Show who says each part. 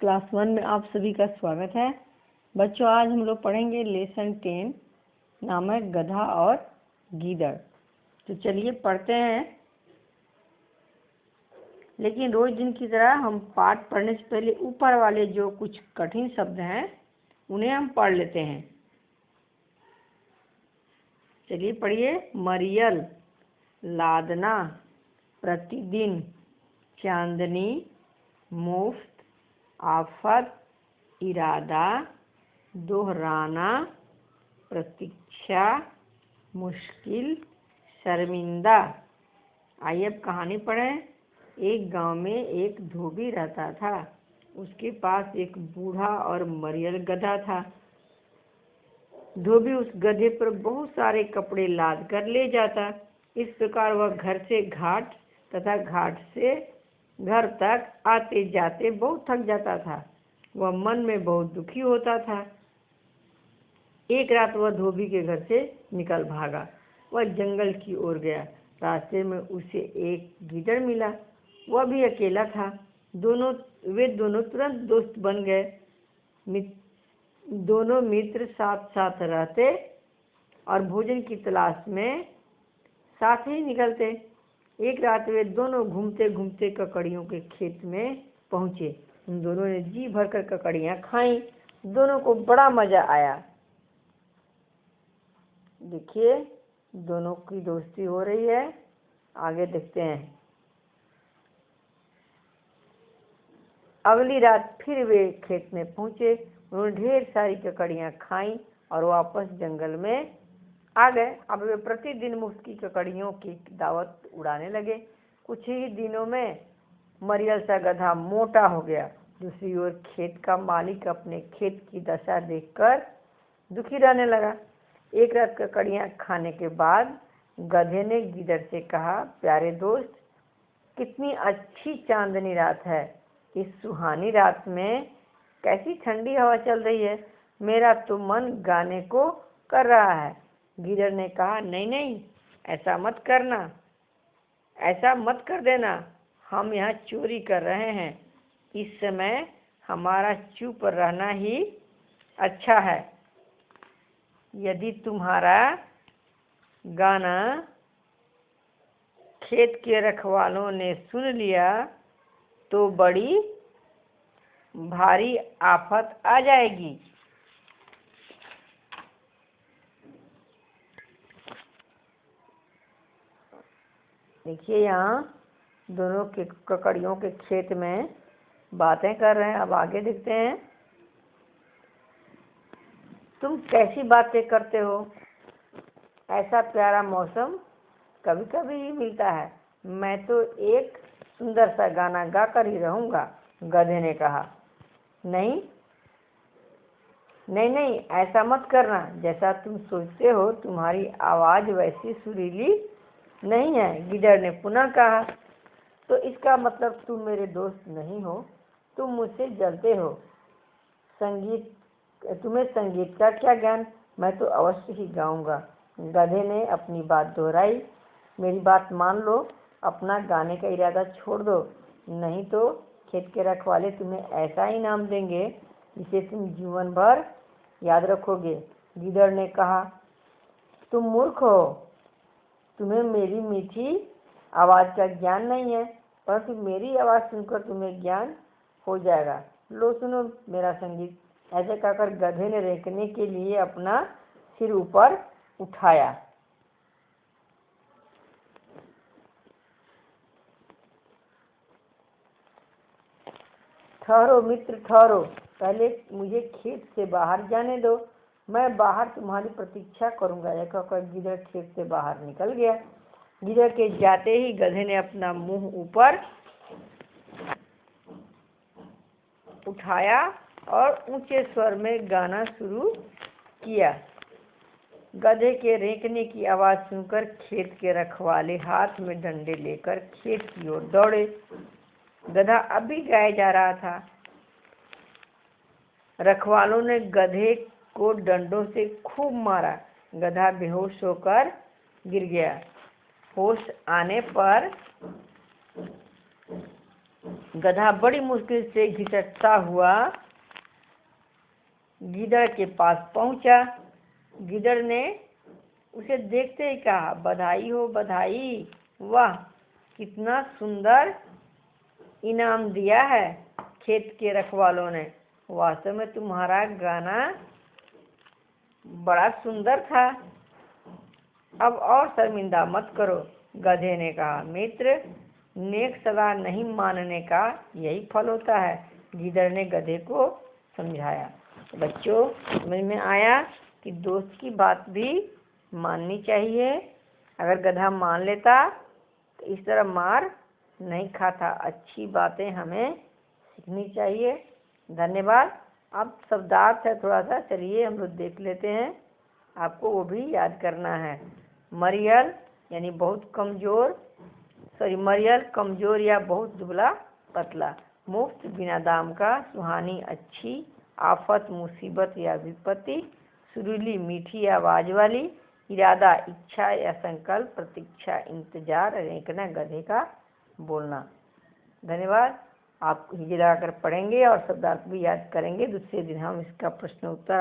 Speaker 1: Class 1 में आप सभी का स्वागत है। बच्चों, आज हम लोग पढ़ेंगे लेसन 10 नामक गधा और गीदड़। तो चलिए पढ़ते हैं। लेकिन रोज दिन की तरह हम पाठ पढ़ने से पहले ऊपर वाले जो कुछ कठिन शब्द हैं उन्हें हम पढ़ लेते हैं। चलिए पढ़िए। मरियल, लादना, प्रतिदिन, चांदनी, मुफ्त, आफत, इरादा, दोहराना, प्रतीक्षा, मुश्किल, शर्मिंदा। आइए अब कहानी पढ़ें। एक गांव में एक धोबी रहता था। उसके पास एक बूढ़ा और मरियल गधा था। धोबी उस गधे पर बहुत सारे कपड़े लाद कर ले जाता। इस प्रकार वह घर से घाट तथा घाट से घर तक आते जाते बहुत थक जाता था। वह मन में बहुत दुखी होता था। एक रात वह धोबी के घर से निकल भागा। वह जंगल की ओर गया। रास्ते में उसे एक गीदड़ मिला। वह भी अकेला था। वे दोनों तुरंत दोस्त बन गए। दोनों मित्र साथ साथ रहते और भोजन की तलाश में साथ ही निकलते। एक रात वे दोनों घूमते घूमते ककड़ियों के खेत में पहुंचे। उन दोनों ने जी भरकर ककड़ियां खाईं। दोनों को बड़ा मजा आया। देखिए, दोनों की दोस्ती हो रही है। आगे देखते हैं। अगली रात फिर वे खेत में पहुंचे। उन्होंने ढेर सारी ककड़ियां खाईं और वापस जंगल में आ गए। अब वे प्रतिदिन मुफ्त की ककड़ियों की दावत उड़ाने लगे। कुछ ही दिनों में मरियल सा गधा मोटा हो गया। दूसरी ओर खेत का मालिक अपने खेत की दशा देखकर दुखी रहने लगा। एक रात ककड़ियां खाने के बाद गधे ने गीदड़ से कहा, प्यारे दोस्त, कितनी अच्छी चांदनी रात है। इस सुहानी रात में कैसी ठंडी हवा चल रही है। मेरा तो मन गाने को कर रहा है। गीदड़ ने कहा, नहीं नहीं, ऐसा मत करना, ऐसा मत कर देना। हम यहाँ चोरी कर रहे हैं। इस समय हमारा चुप रहना ही अच्छा है। यदि तुम्हारा गाना खेत के रखवालों ने सुन लिया तो बड़ी भारी आफत आ जाएगी। देखिए, यहाँ दोनों के ककड़ियों के खेत में बातें कर रहे हैं। अब आगे देखते हैं। तुम कैसी बातें करते हो। ऐसा प्यारा मौसम कभी कभी ही मिलता है। मैं तो एक सुंदर सा गाना गाकर ही रहूंगा। गधे ने कहा, नहीं नहीं नहीं, ऐसा मत करना। जैसा तुम सोचते हो तुम्हारी आवाज़ वैसी सुरीली नहीं है। गीदड़ ने पुनः कहा, तो इसका मतलब तुम मेरे दोस्त नहीं हो। तुम मुझसे जलते हो। तुम्हें संगीत का क्या ज्ञान। मैं तो अवश्य ही गाऊंगा। गधे ने अपनी बात दोहराई। मेरी बात मान लो, अपना गाने का इरादा छोड़ दो, नहीं तो खेत के रखवाले तुम्हें ऐसा इनाम देंगे जिसे तुम जीवन भर याद रखोगे। गीदड़ ने कहा, तुम मूर्ख हो। तुम्हें मेरी मीठी आवाज़ का ज्ञान नहीं है, परंतु मेरी आवाज़ सुनकर तुम्हें ज्ञान हो जाएगा। लो सुनो मेरा संगीत। ऐसे कहकर गधे ने रेंकने के लिए अपना सिर ऊपर उठाया। ठहरो मित्र, ठहरो। पहले मुझे खेत से बाहर जाने दो। मैं बाहर तुम्हारी प्रतीक्षा करूंगा। यह कहकर गीदड़ खेत से बाहर निकल गया। गीदड़ के जाते ही गधे ने अपना मुंह ऊपर उठाया और ऊंचे स्वर में गाना शुरू किया। गधे के रेंकने की आवाज़ सुनकर खेत के रखवाले हाथ में डंडे लेकर खेत की ओर दौड़े। गधा अभी गाया जा रहा था। रखवालों ने गधे को डंडों से खूब मारा। गधा बेहोश होकर गिर गया। होश आने पर गधा बड़ी मुश्किल से घिसटता हुआ गीदड़ के पास पहुंचा। गीदड़ ने उसे देखते ही कहा, बधाई हो बधाई, वाह कितना सुंदर इनाम दिया है खेत के रखवालों ने। वास्तव में तुम्हारा गाना बड़ा सुंदर था, अब और शर्मिंदा मत करो। गधे ने कहा, मित्र नेक सलाह नहीं मानने का यही फल होता है। गीदड़ ने गधे को समझाया। बच्चों समझ में आया कि दोस्त की बात भी माननी चाहिए। अगर गधा मान लेता तो इस तरह मार नहीं खाता। अच्छी बातें हमें सीखनी चाहिए। धन्यवाद। अब शब्दार्थ है थोड़ा सा, चलिए हम लोग देख लेते हैं, आपको वो भी याद करना है। मरियल यानी बहुत कमज़ोर, मरियल कमज़ोर या बहुत दुबला पतला। मुफ्त बिना दाम का, सुहानी अच्छी, आफत मुसीबत या विपत्ति, सुरीली मीठी आवाज़ वाली, इरादा इच्छा या संकल्प, प्रतीक्षा इंतजार, रेंकना गधे का बोलना। धन्यवाद। आप हिजी लगाकर पढ़ेंगे और शब्दार्थ भी याद करेंगे। दूसरे दिन हम इसका प्रश्न उत्तर